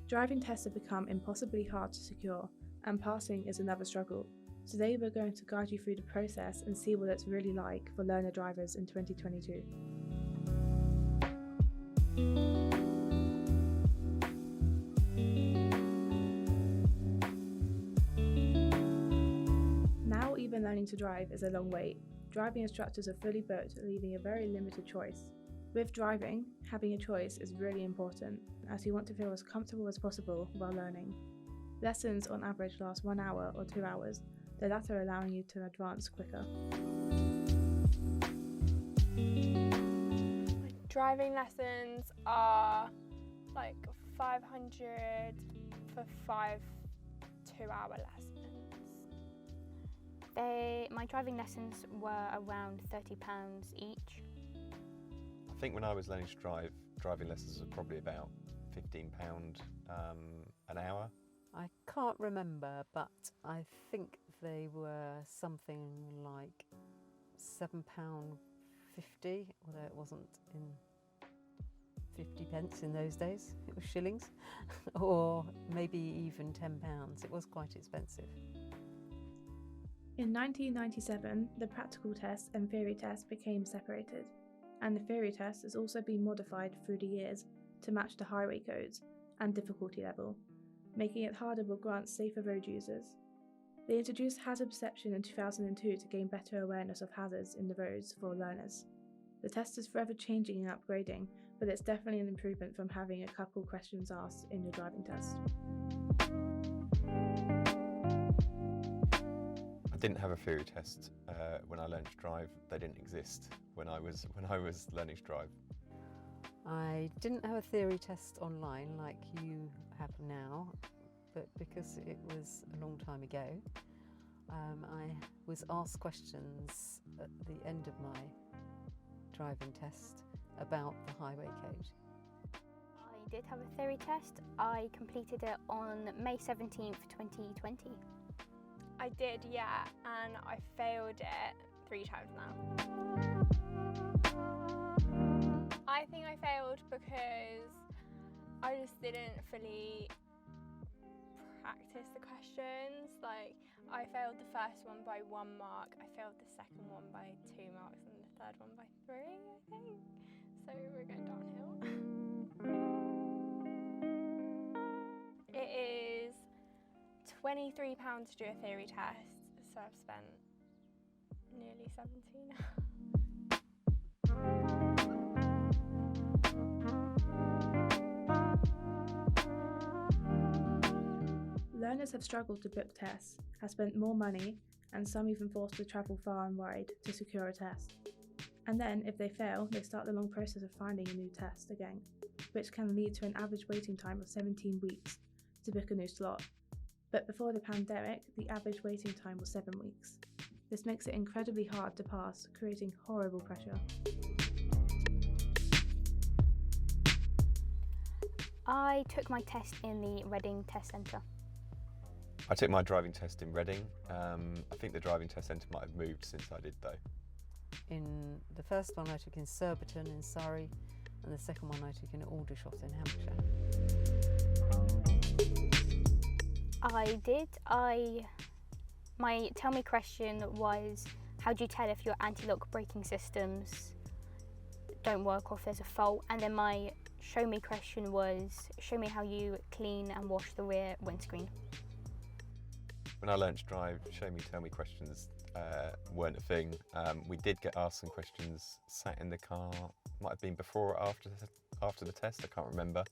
Driving tests have become impossibly hard to secure, and passing is another struggle. Today we're going to guide you through the process and see what it's really like for learner drivers in 2022. Now even learning to drive is a long wait. Driving instructors are fully booked, leaving a very limited choice. With driving, having a choice is really important, as you want to feel as comfortable as possible while learning. Lessons on average last 1 hour or 2 hours, the latter allowing you to advance quicker. Driving lessons are like 500 for 5 2-hour lessons. My driving lessons were around £30 each. I think when I was learning to drive, driving lessons were probably about £15 an hour. I can't remember, but I think they were something like £7.50, although it wasn't in 50 pence in those days, it was shillings, or maybe even £10. It was quite expensive. In 1997, the practical test and theory test became separated, and the theory test has also been modified through the years to match the highway codes and difficulty level, making it harder but grants safer road users. They introduced hazard perception in 2002 to gain better awareness of hazards in the roads for learners. The test is forever changing and upgrading, but it's definitely an improvement from having a couple questions asked in your driving test. I didn't have a theory test when I learned to drive. They didn't exist when I was learning to drive. I didn't have a theory test online like you have now, but because it was a long time ago, I was asked questions at the end of my driving test about the highway code. I did have a theory test. I completed it on May 17th, 2020. I did, yeah, and I failed it 3 times now. I think I failed because I just didn't fully practice the questions. Like, I failed the first one by 1 mark, I failed the second one by 2 marks, and the third one by 3, I think. So we're going downhill. It is £23 to do a theory test, so I've spent nearly 17. Learners have struggled to book tests, have spent more money, and some even forced to travel far and wide to secure a test. And then, if they fail, they start the long process of finding a new test again, which can lead to an average waiting time of 17 weeks to book a new slot. But before the pandemic, the average waiting time was 7 weeks. This makes it incredibly hard to pass, creating horrible pressure. I took my test in the Reading Test Centre. I took my driving test in Reading. I think the driving test centre might have moved since I did though. In the first one I took in Surbiton in Surrey, and the second one I took in Aldershot in Hampshire. I did. My tell me question was, how do you tell if your anti-lock braking systems don't work or if there's a fault? And then my show me question was, show me how you clean and wash the rear windscreen. When I learned to drive, show me, tell me questions weren't a thing. We did get asked some questions sat in the car, might have been before or after the test, I can't remember.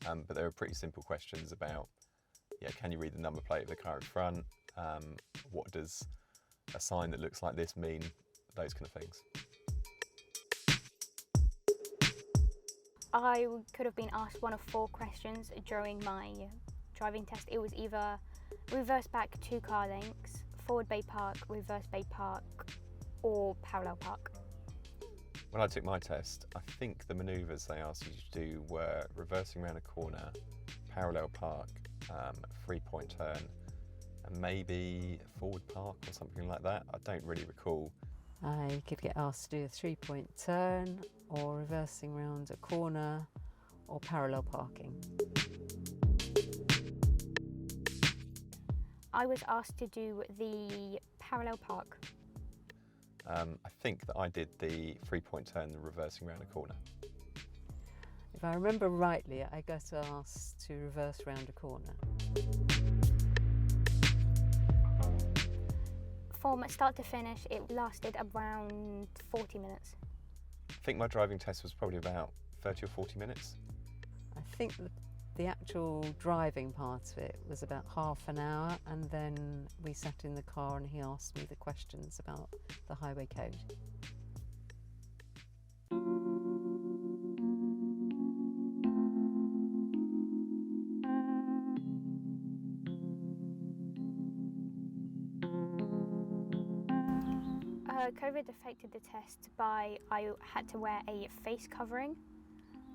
But they were pretty simple questions about, can you read the number plate of the car in front? What does a sign that looks like this mean? Those kind of things. I could have been asked one of 4 questions during my driving test. It was either reverse back 2 car lengths, forward bay park, reverse bay park, or parallel park. When I took my test, I think the manoeuvres they asked you to do were reversing around a corner, parallel park, 3-point turn, and maybe forward park or something like that. I don't really recall. I could get asked to do a 3-point turn, or reversing round a corner, or parallel parking. I was asked to do the parallel park. I think that I did the 3-point turn, the reversing around a corner. If I remember rightly, I got asked to reverse round a corner. From start to finish, it lasted around 40 minutes. I think my driving test was probably about 30 or 40 minutes. I think the actual driving part of it was about half an hour, and then we sat in the car and he asked me the questions about the highway code. COVID affected the test by I had to wear a face covering.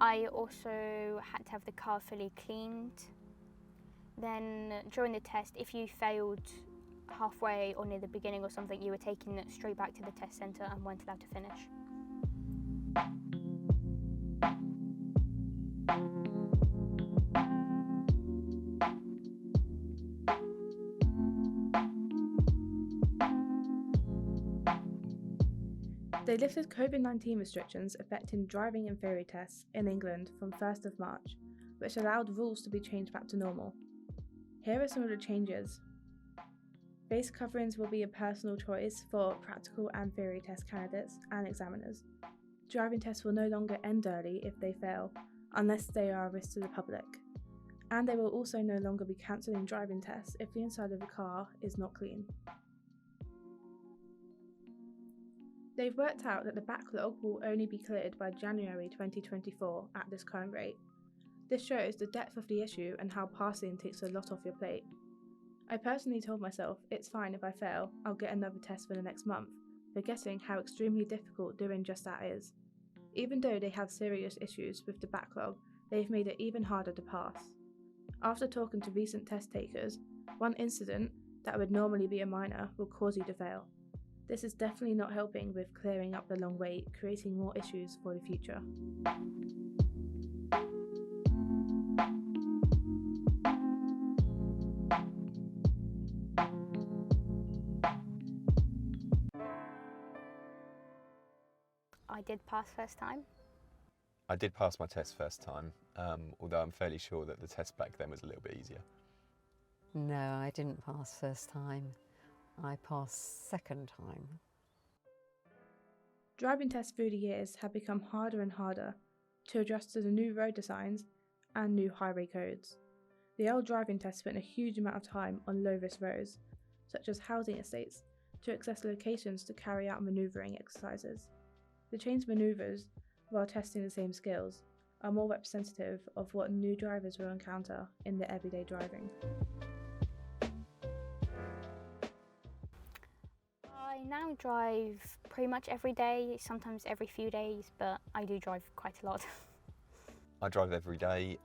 I also had to have the car fully cleaned. Then during the test, if you failed halfway or near the beginning or something, you were taken straight back to the test centre and weren't allowed to finish. They lifted COVID-19 restrictions affecting driving and theory tests in England from 1st of March, which allowed rules to be changed back to normal. Here are some of the changes. Face coverings will be a personal choice for practical and theory test candidates and examiners. Driving tests will no longer end early if they fail, unless they are a risk to the public. And they will also no longer be cancelling driving tests if the inside of the car is not clean. They've worked out that the backlog will only be cleared by January 2024 at this current rate. This shows the depth of the issue and how passing takes a lot off your plate. I personally told myself it's fine if I fail, I'll get another test for the next month, forgetting how extremely difficult doing just that is. Even though they have serious issues with the backlog, they've made it even harder to pass. After talking to recent test takers, one incident that would normally be a minor will cause you to fail. This is definitely not helping with clearing up the long wait, creating more issues for the future. I did pass first time. I did pass my test first time, although I'm fairly sure that the test back then was a little bit easier. No, I didn't pass first time. I passed second time. Driving tests through the years have become harder and harder to adjust to the new road designs and new highway codes. The old driving test spent a huge amount of time on low-risk roads, such as housing estates, to access locations to carry out manoeuvring exercises. The changed manoeuvres, while testing the same skills, are more representative of what new drivers will encounter in their everyday driving. I now drive pretty much every day, sometimes every few days, but I do drive quite a lot. I drive every day,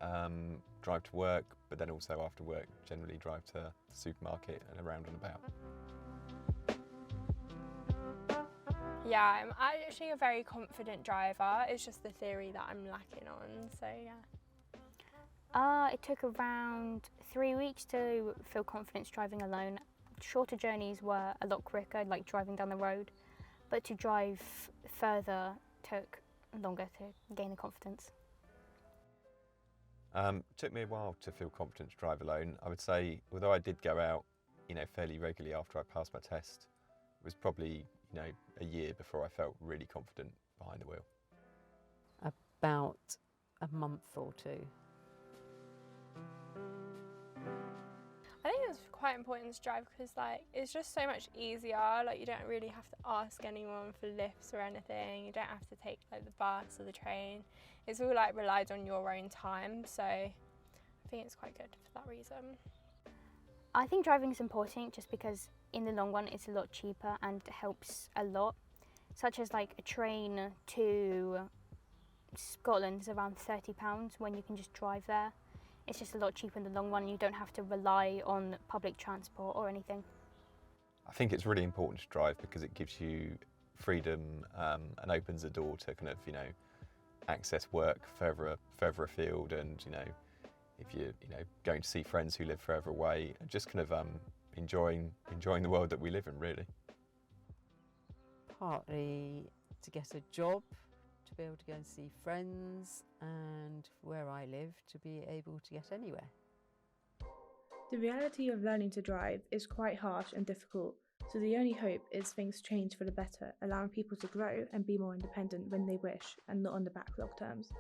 drive to work, but then also after work generally drive to the supermarket and around and about. Yeah, I'm actually a very confident driver. It's just the theory that I'm lacking on, so yeah. It took around 3 weeks to feel confident driving alone. Shorter journeys were a lot quicker, like driving down the road, but to drive further took longer to gain the confidence. Took me a while to feel confident to drive alone. I would say, although I did go out, fairly regularly after I passed my test, it was probably, a year before I felt really confident behind the wheel. About a month or two. I think it's quite important to drive because it's just so much easier. You don't really have to ask anyone for lifts or anything. You don't have to take the bus or the train. It's all relied on your own time. So I think it's quite good for that reason. I think driving is important just because in the long run it's a lot cheaper and helps a lot. Such as a train to Scotland is around £30 when you can just drive there. It's just a lot cheaper in the long run. You don't have to rely on public transport or anything. I think it's really important to drive because it gives you freedom and opens the door to access work further afield, and if you're going to see friends who live further away, and just enjoying the world that we live in, really. Partly to get a job, to be able to go and see friends, and where I live, to be able to get anywhere. The reality of learning to drive is quite harsh and difficult, so the only hope is things change for the better, allowing people to grow and be more independent when they wish and not on the backlog terms.